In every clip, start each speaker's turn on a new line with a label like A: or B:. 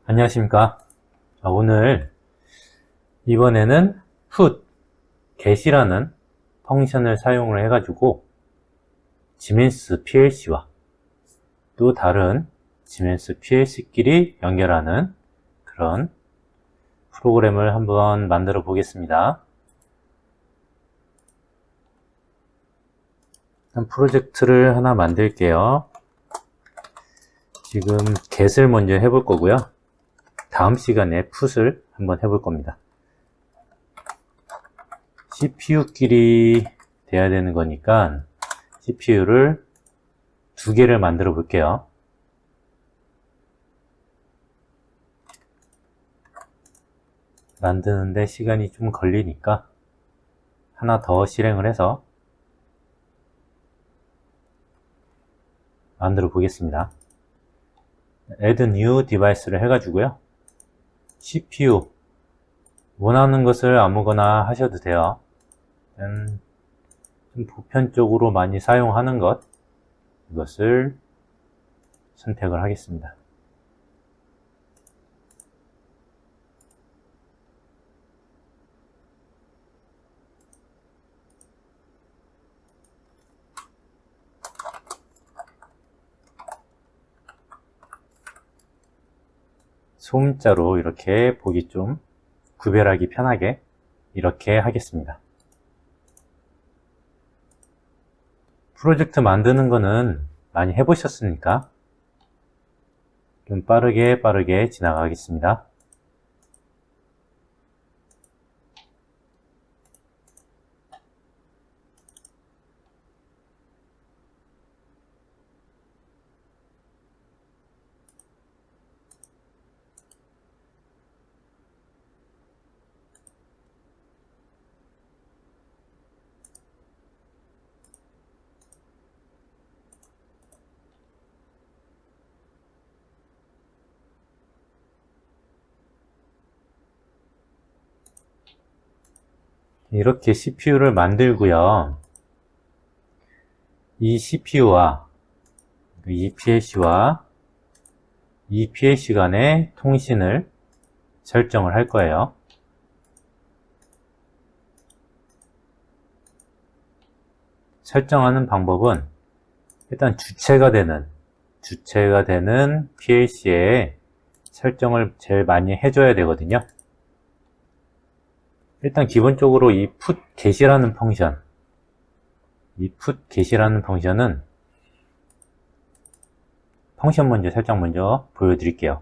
A: 안녕하십니까. 이번에는 put, get이라는 펑션을 사용을 해가지고 지멘스 PLC와 또 다른 지멘스 PLC끼리 연결하는 그런 프로그램을 한번 만들어 보겠습니다. 프로젝트를 하나 만들게요. 지금 get을 먼저 해볼 거고요. 다음 시간에 put을 한번 해볼 겁니다. CPU끼리 돼야 되는 거니까 CPU를 두 개를 만들어 볼게요. 만드는데 시간이 좀 걸리니까 하나 더 실행을 해서 만들어 보겠습니다. add new device를 해가지고요. CPU 원하는 것을 아무거나 하셔도 돼요. 좀 보편적으로 많이 사용하는 이것을 선택을 하겠습니다. 소문자로 이렇게 보기 좀 구별하기 편하게 이렇게 하겠습니다. 프로젝트 만드는 거는 많이 해보셨으니까 좀 빠르게 지나가겠습니다. 이렇게 CPU를 만들고요. 이 CPU와 이 PLC와 이 PLC 간의 통신을 설정을 할 거예요. 설정하는 방법은 일단 주체가 되는 PLC에 설정을 제일 많이 해줘야 되거든요. 일단 기본적으로 이 put get이라는 펑션은 펑션 먼저 설정 먼저 보여드릴게요.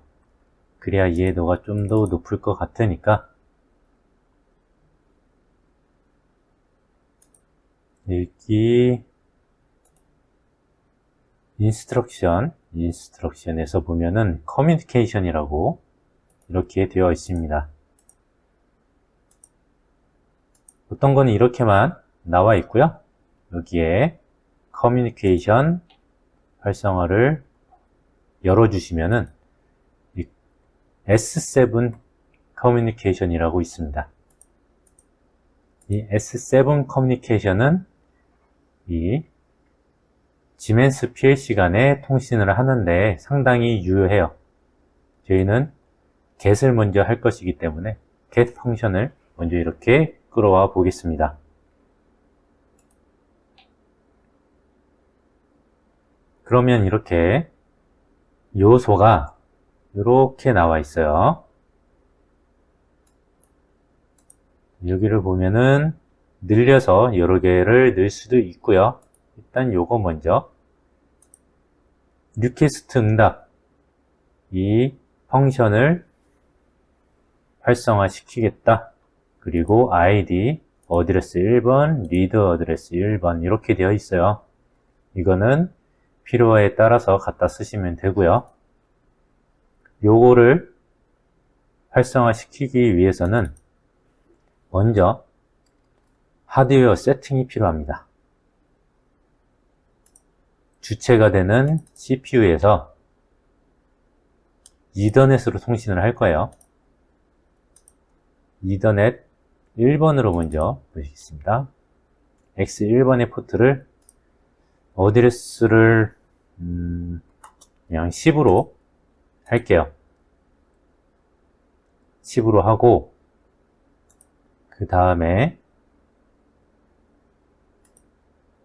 A: 그래야 이해도가 좀 더 높을 것 같으니까 읽기 인스트럭션에서 보면은 커뮤니케이션이라고 이렇게 되어 있습니다. 어떤 거는 이렇게만 나와 있고요. 여기에 커뮤니케이션 활성화를 열어주시면은 S7 커뮤니케이션이라고 있습니다. 이 S7 커뮤니케이션은 이 지멘스 PLC 간의 통신을 하는데 상당히 유효해요. 저희는 get을 먼저 할 것이기 때문에 get 펑션을 먼저 이렇게 끌어와 보겠습니다. 그러면 이렇게 요소가 이렇게 나와 있어요. 여기를 보면은 늘려서 여러 개를 넣을 수도 있고요. 일단 요거 먼저 리퀘스트 응답 이 펑션을 활성화 시키겠다. 그리고 ID 어드레스 1번, 리드 어드레스 1번 이렇게 되어 있어요. 이거는 필요에 따라서 갖다 쓰시면 되고요. 요거를 활성화 시키기 위해서는 먼저 하드웨어 세팅이 필요합니다. 주체가 되는 CPU에서 이더넷으로 통신을 할 거예요. 이더넷 1번으로 먼저 보시겠습니다. X1번의 포트를 어드레스를 그냥 10으로 할게요. 10으로 하고, 그 다음에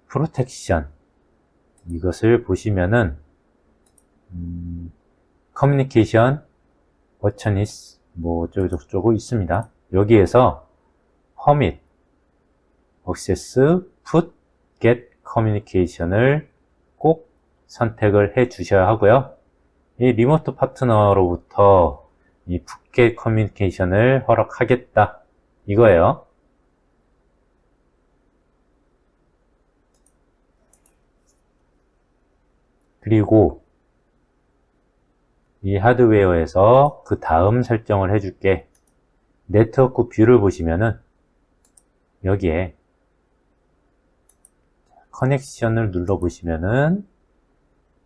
A: 프로텍션, 이것을 보시면은 커뮤니케이션 버튼이스 뭐 어쩌고저쩌고 있습니다. 여기에서 퍼밋, 액세스, 풋, 겟 커뮤니케이션을 꼭 선택을 해 주셔야 하고요. 이 리모트 파트너로부터 이 풋겟 커뮤니케이션을 허락하겠다 이거예요. 그리고 이 하드웨어에서 그 다음 설정을 해줄게. 네트워크 뷰를 보시면은 여기에 커넥션을 눌러 보시면은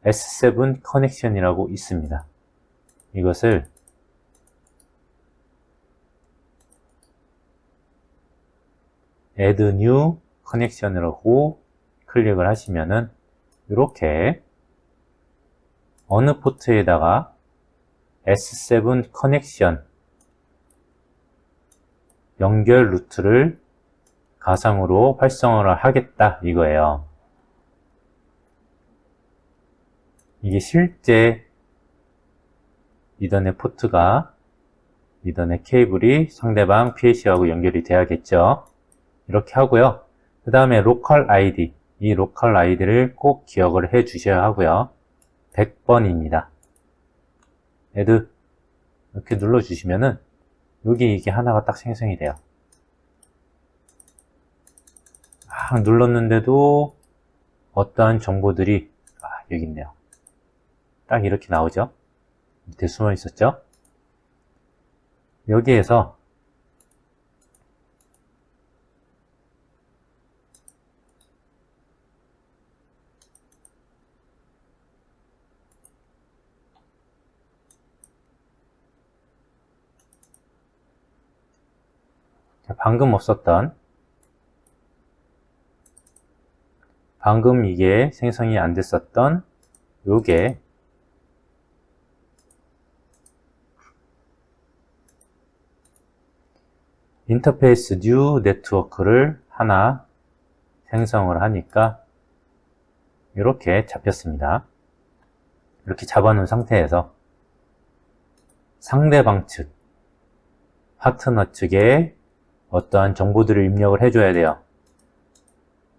A: S7 커넥션이라고 있습니다. 이것을 Add New Connection이라고 클릭을 하시면은 이렇게 어느 포트에다가 S7 커넥션 연결 루트를 가상으로 활성화를 하겠다 이거예요. 이게 실제 이더넷 포트가 이더넷 케이블이 상대방 PC하고 연결이 돼야겠죠. 이렇게 하고요. 그 다음에 로컬 아이디, 이 로컬 아이디를 꼭 기억을 해 주셔야 하고요. 100번입니다. Add 이렇게 눌러 주시면은 여기 이게 하나가 딱 생성이 돼요. 눌렀는데도 어떠한 정보들이 여기 있네요. 딱 이렇게 나오죠. 밑에 숨어 있었죠. 여기에서 방금 없었던, 방금 이게 생성이 안 됐었던 요게 인터페이스 뉴 네트워크를 하나 생성을 하니까 이렇게 잡혔습니다. 이렇게 잡아놓은 상태에서 상대방 측, 파트너 측에 어떠한 정보들을 입력을 해줘야 돼요.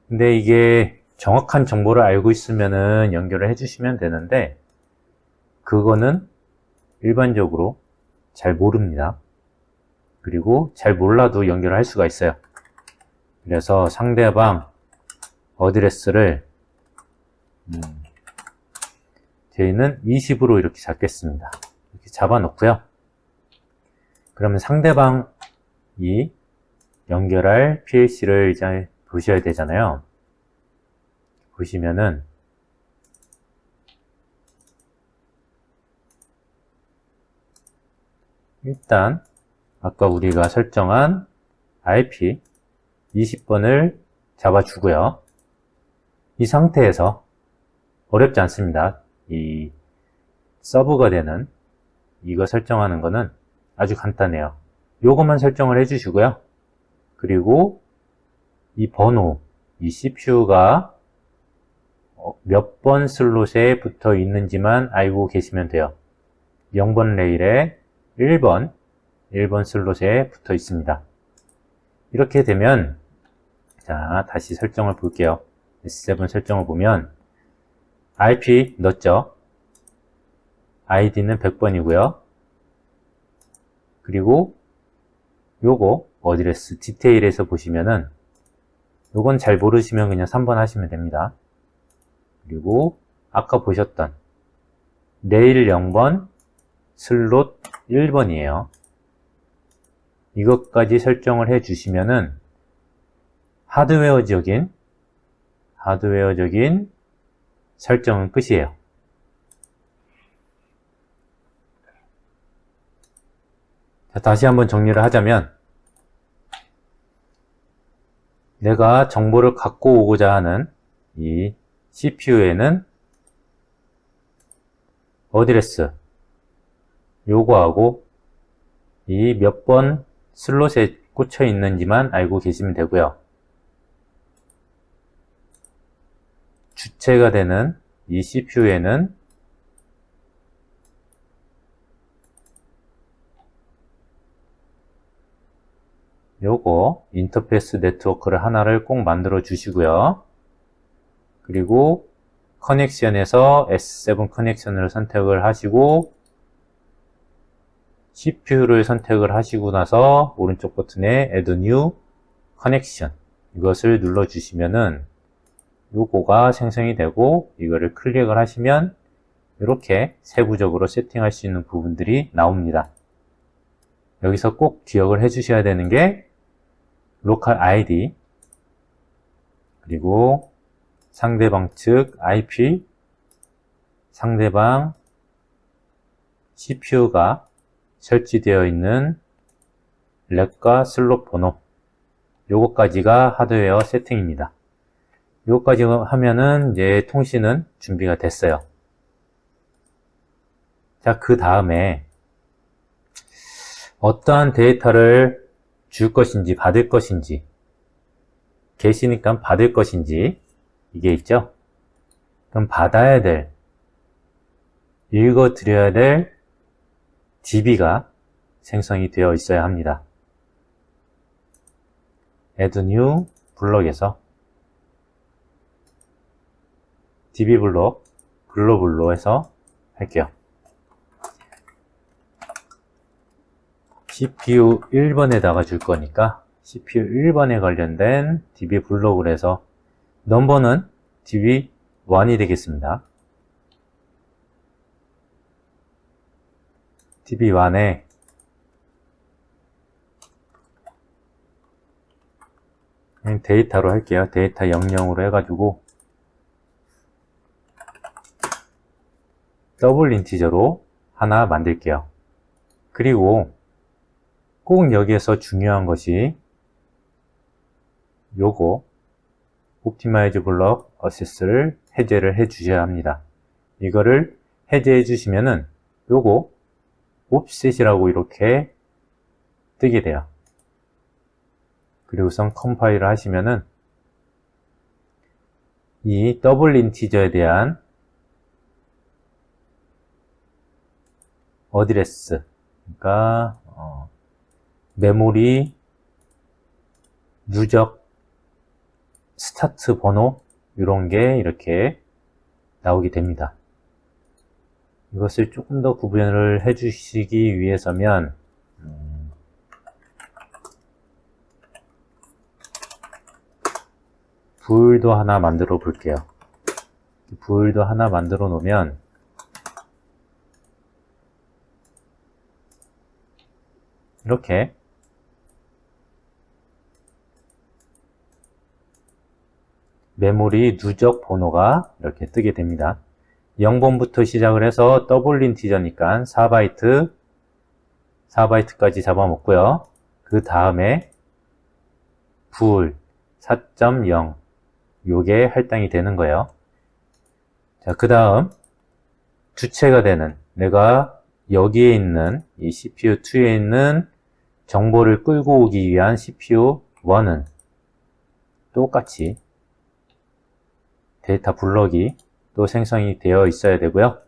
A: 근데 이게 정확한 정보를 알고 있으면은 연결을 해주시면 되는데 그거는 일반적으로 잘 모릅니다. 그리고 잘 몰라도 연결을 할 수가 있어요. 그래서 상대방 어드레스를 저희는 20으로 이렇게 잡겠습니다. 이렇게 잡아 놓고요. 그러면 상대방이 연결할 PLC를 이제 보셔야 되잖아요. 보시면은 일단 아까 우리가 설정한 IP 20번을 잡아주고요. 이 상태에서 어렵지 않습니다. 이 서브가 되는 이거 설정하는 거는 아주 간단해요. 요것만 설정을 해주시고요. 그리고 이 번호, 이 CPU가 몇 번 슬롯에 붙어 있는지만 알고 계시면 돼요. 0번 레일에 1번 슬롯에 붙어 있습니다. 이렇게 되면 자 다시 설정을 볼게요. S7 설정을 보면 IP 넣었죠. ID는 100번이고요. 그리고 요거 어드레스 디테일에서 보시면은 요건 잘 모르시면 그냥 3번 하시면 됩니다. 그리고 아까 보셨던 레일 0번 슬롯 1번이에요. 이것까지 설정을 해 주시면은 하드웨어적인 설정은 끝이에요. 자, 다시 한번 정리를 하자면 내가 정보를 갖고 오고자 하는 이 CPU에는 어드레스 요거하고 이 몇 번 슬롯에 꽂혀 있는지만 알고 계시면 되고요. 주체가 되는 이 CPU에는 요거 인터페이스 네트워크를 하나를 꼭 만들어 주시고요. 그리고 커넥션에서 S7 커넥션을 선택을 하시고 CPU를 선택을 하시고 나서 오른쪽 버튼에 Add New Connection 이것을 눌러 주시면은 요거가 생성이 되고 이거를 클릭을 하시면 이렇게 세부적으로 세팅할 수 있는 부분들이 나옵니다. 여기서 꼭 기억을 해 주셔야 되는 게 로컬 ID 그리고 상대방 측 IP 상대방 CPU가 설치되어 있는 렉과 슬롯 번호 요거까지가 하드웨어 세팅입니다. 요거까지 하면은 이제 통신은 준비가 됐어요. 자, 그 다음에 어떠한 데이터를 줄 것인지 받을 것인지 계시니까 받을 것인지 이게 있죠. 그럼 받아야 될 읽어 드려야 될 DB가 생성이 되어 있어야 합니다. Add New 블럭에서 DB 블록 글로벌로 해서 할게요. CPU 1번에다가 줄 거니까 CPU 1번에 관련된 DB 블록을 해서 넘버는 DB1이 되겠습니다. DB1에 데이터로 할게요. 데이터 00으로 해가지고 더블 인티저로 하나 만들게요. 그리고 꼭 여기에서 중요한 것이 요거 옵티마이즈 블럭 어세스를 해제를 해 주셔야 합니다. 이거를 해제해 주시면은 요거 옵셋이라고 이렇게 뜨게 돼요. 그리고 우선 컴파일을 하시면은 이 더블 인티저에 대한 어드레스 그러니까 메모리 누적 스타트 번호 이런 게 이렇게 나오게 됩니다. 이것을 조금 더 구분을 해 주시기 위해서면 부일도 하나 만들어 볼게요. 부일도 하나 만들어 놓으면 이렇게 메모리 누적 번호가 이렇게 뜨게 됩니다. 0번부터 시작을 해서 더블 인티저니까 4바이트까지 잡아먹고요. 그 다음에 불 4.0 요게 할당이 되는 거예요. 자, 그 다음 주체가 되는 내가 여기에 있는 이 CPU2에 있는 정보를 끌고 오기 위한 CPU1은 똑같이 데이터 블럭이 또 생성이 되어 있어야 되고요.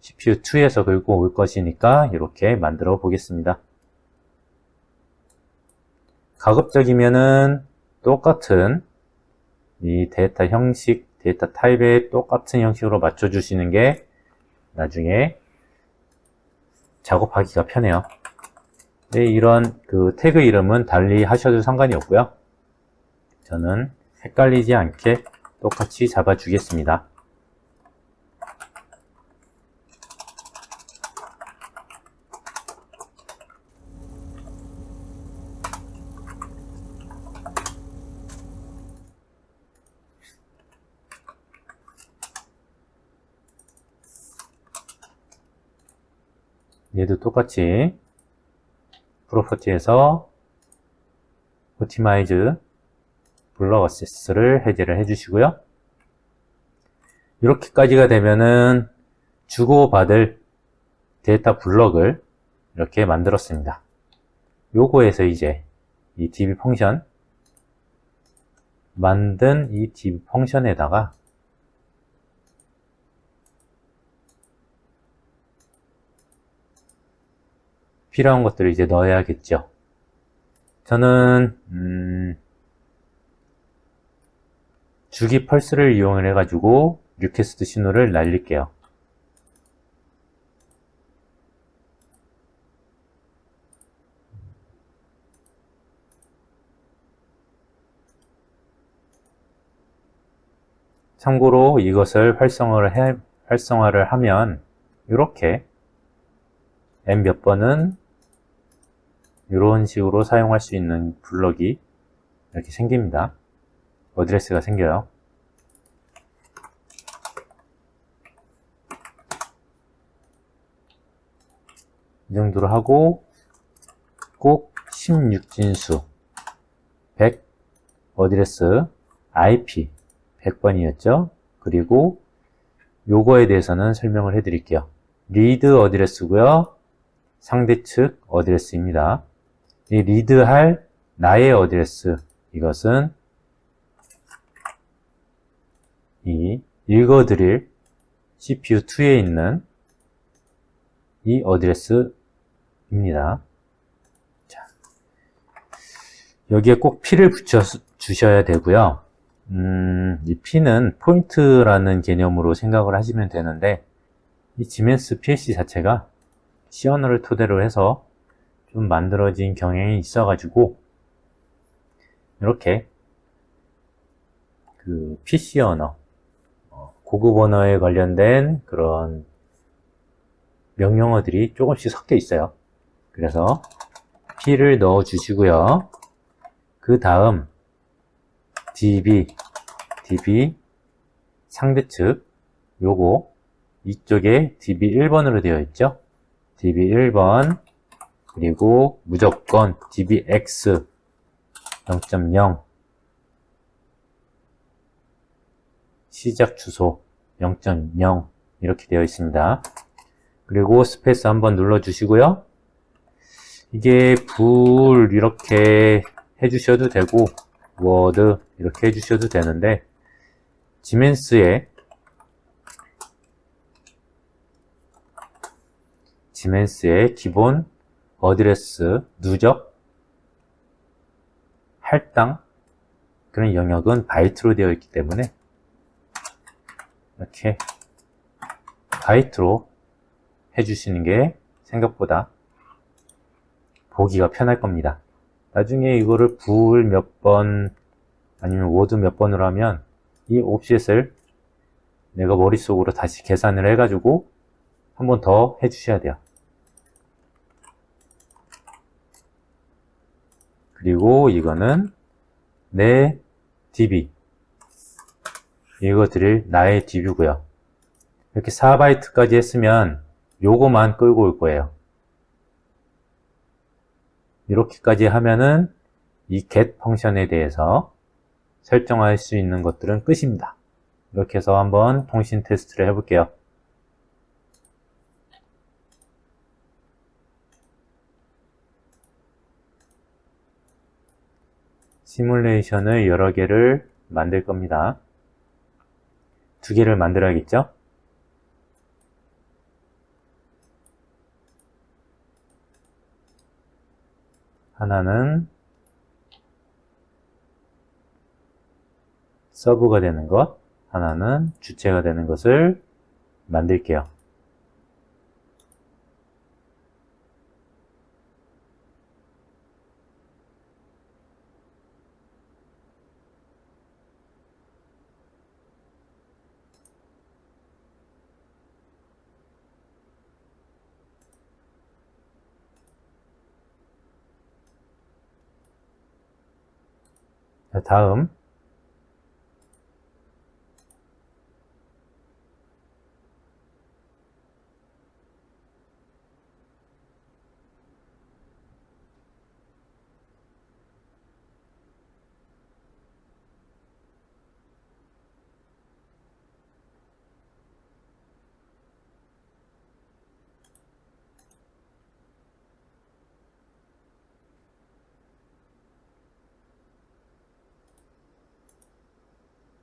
A: CPU2에서 긁고 올 것이니까 이렇게 만들어 보겠습니다. 가급적이면은 똑같은 이 데이터 형식, 데이터 타입에 똑같은 형식으로 맞춰주시는 게 나중에 작업하기가 편해요. 네, 이런 그 태그 이름은 달리 하셔도 상관이 없고요. 저는 헷갈리지 않게 똑같이 잡아주겠습니다. 얘도 똑같이 프로퍼티에서 옵티마이즈 블럭 어세스를 해제를 해주시고요. 이렇게까지가 되면은 주고받을 데이터 블럭을 이렇게 만들었습니다. 요거에서 이제 이 db 펑션 만든 이 db 펑션에다가 필요한 것들을 이제 넣어야겠죠. 저는 주기 펄스를 이용을 해가지고 리퀘스트 신호를 날릴게요. 참고로 이것을 활성화를 하면 이렇게 n 몇 번은 이런 식으로 사용할 수 있는 블럭이 이렇게 생깁니다. 어드레스가 생겨요. 이 정도로 하고 꼭 16진수 100 어드레스 IP 100번이었죠. 그리고 요거에 대해서는 설명을 해 드릴게요. 리드 어드레스고요. 상대 측 어드레스입니다. 이 리드할 나의 어드레스, 이것은 이 읽어드릴 CPU2에 있는 이 어드레스입니다. 자, 여기에 꼭 P를 붙여 주셔야 되고요. 이 P는 포인트라는 개념으로 생각을 하시면 되는데, 이 지멘스 PLC 자체가 C 언어를 토대로 해서 좀 만들어진 경향이 있어가지고, 이렇게 그 PC 언어, 고급 언어에 관련된 그런 명령어들이 조금씩 섞여 있어요. 그래서 P를 넣어 주시고요. 그 다음 DB 상대측, 요거 이쪽에 DB 1번으로 되어 있죠. DB 1번, 그리고 무조건 DBX 0.0 시작 주소 0.0 이렇게 되어 있습니다. 그리고 스페이스 한번 눌러 주시고요. 이게 불 이렇게 해주셔도 되고 워드 이렇게 해주셔도 되는데, 지멘스의 기본 어드레스 누적 할당 그런 영역은 바이트로 되어 있기 때문에 이렇게 바이트로 해주시는 게 생각보다 보기가 편할 겁니다. 나중에 이거를 불 몇 번 아니면 워드 몇 번으로 하면 이 옵셋을 내가 머릿속으로 다시 계산을 해가지고 한 번 더 해주셔야 돼요. 그리고 이거는 내 DB, 이거 드릴 나의 DB고요. 이렇게 4바이트까지 했으면 요거만 끌고 올 거예요. 이렇게까지 하면은 이 get 펑션에 대해서 설정할 수 있는 것들은 끝입니다. 이렇게 해서 한번 통신 테스트를 해볼게요. 시뮬레이션을 여러 개를 만들 겁니다. 2개를 만들어야겠죠? 하나는 서브가 되는 것, 하나는 주체가 되는 것을 만들게요. 자, 다음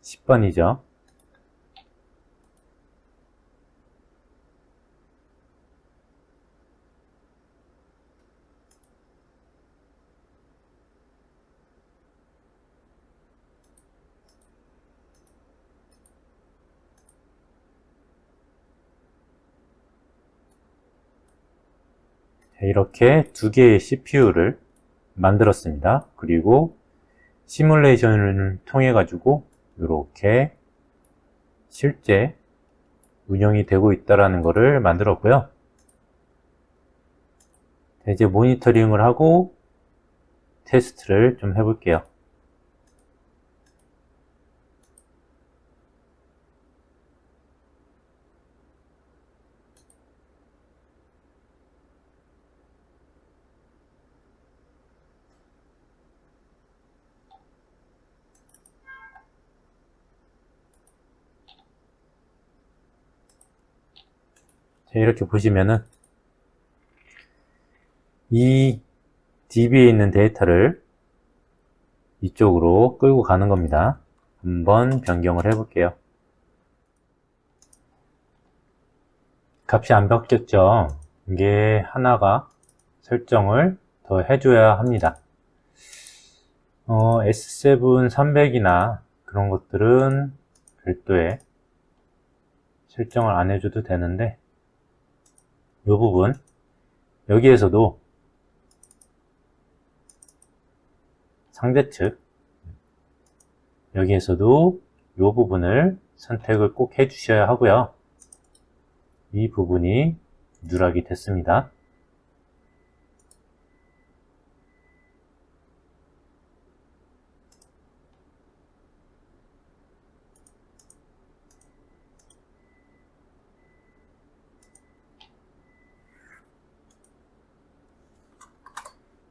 A: 10번이죠. 이렇게 두 개의 CPU를 만들었습니다. 그리고 시뮬레이션을 통해 가지고 이렇게 실제 운영이 되고 있다는 것을 만들었고요. 이제 모니터링을 하고 테스트를 좀 해볼게요. 이렇게 보시면은 이 DB에 있는 데이터를 이쪽으로 끌고 가는 겁니다. 한번 변경을 해볼게요. 값이 안 바뀌었죠? 이게 하나가 설정을 더 해줘야 합니다. S7 300이나 그런 것들은 별도의 설정을 안 해줘도 되는데 이 부분 여기에서도 상대측 여기에서도 이 부분을 선택을 꼭 해주셔야 하고요. 이 부분이 누락이 됐습니다.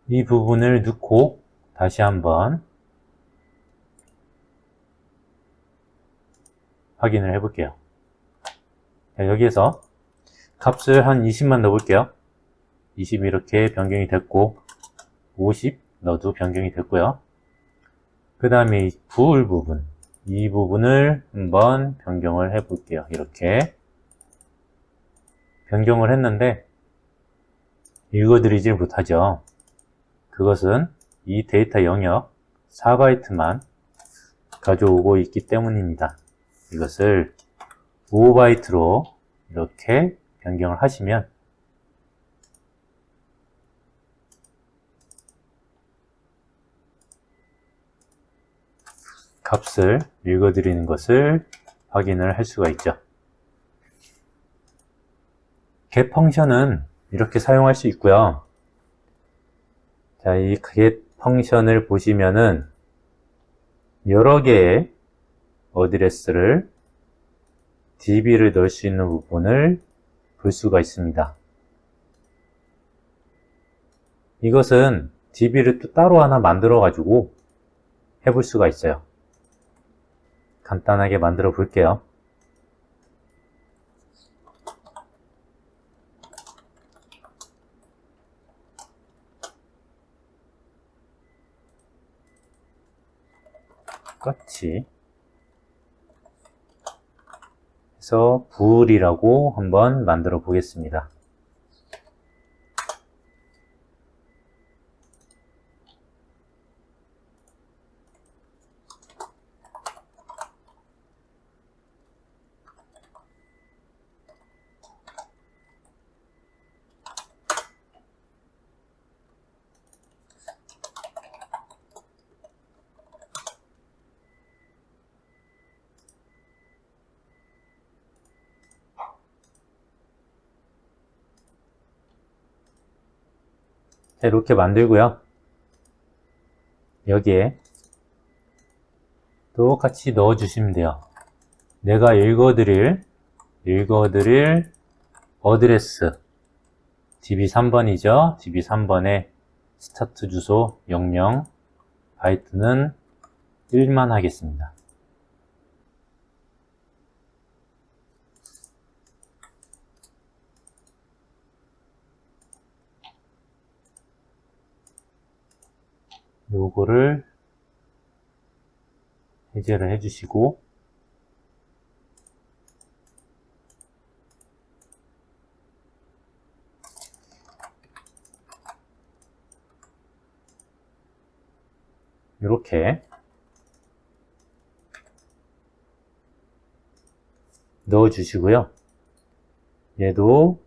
A: 이 부분을 넣고 다시 한번 확인을 해 볼게요. 여기에서 값을 한 20만 넣어볼게요. 20 이렇게 변경이 됐고 50 넣어도 변경이 됐고요. 그 다음에 부을 부분 이 부분을 한번 변경을 해 볼게요. 이렇게 변경을 했는데 읽어드리질 못하죠. 그것은 이 데이터 영역 4바이트만 가져오고 있기 때문입니다. 이것을 5바이트로 이렇게 변경을 하시면 값을 읽어드리는 것을 확인을 할 수가 있죠. get 펑션은 이렇게 사용할 수 있고요. 자, 이 get 펑션을 보시면은 여러 개의 어드레스를 DB를 넣을 수 있는 부분을 볼 수가 있습니다. 이것은 DB를 또 따로 하나 만들어 가지고 해볼 수가 있어요. 간단하게 만들어 볼게요. 똑같이 해서 불이라고 한번 만들어 보겠습니다. 이렇게 만들고요. 여기에 똑같이 넣어 주시면 돼요. 내가 읽어드릴 어드레스 DB 3번이죠. DB 3번에 스타트 주소 00 바이트는 1만 하겠습니다. 요거를 해제를 해주시고 이렇게 넣어 주시고요. 얘도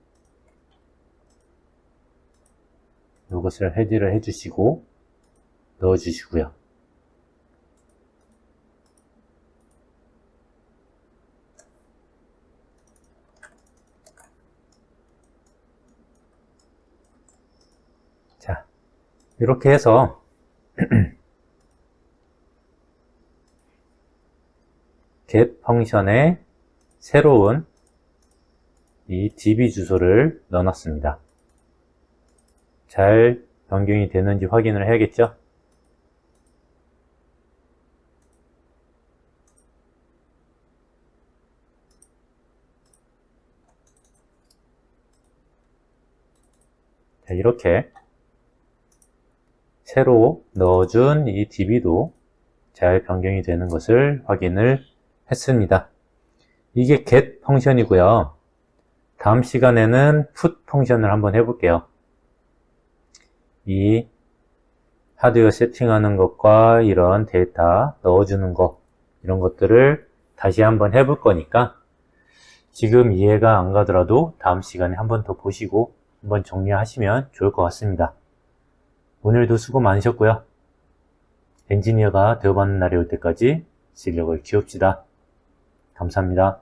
A: 이것을 헤드를 해주시고 넣어 주시고요. 자, 이렇게 해서 get 펑션에 새로운 이 db 주소를 넣어놨습니다. 잘 변경이 되는지 확인을 해야겠죠? 자, 이렇게 새로 넣어준 이 db도 잘 변경이 되는 것을 확인을 했습니다. 이게 get 펑션이고요. 다음 시간에는 put 펑션을 한번 해볼게요. 이 하드웨어 세팅하는 것과 이런 데이터 넣어주는 것, 이런 것들을 다시 한번 해볼 거니까 지금 이해가 안 가더라도 다음 시간에 한번 더 보시고 한번 정리하시면 좋을 것 같습니다. 오늘도 수고 많으셨고요. 엔지니어가 되어받는 날이 올 때까지 실력을 키웁시다. 감사합니다.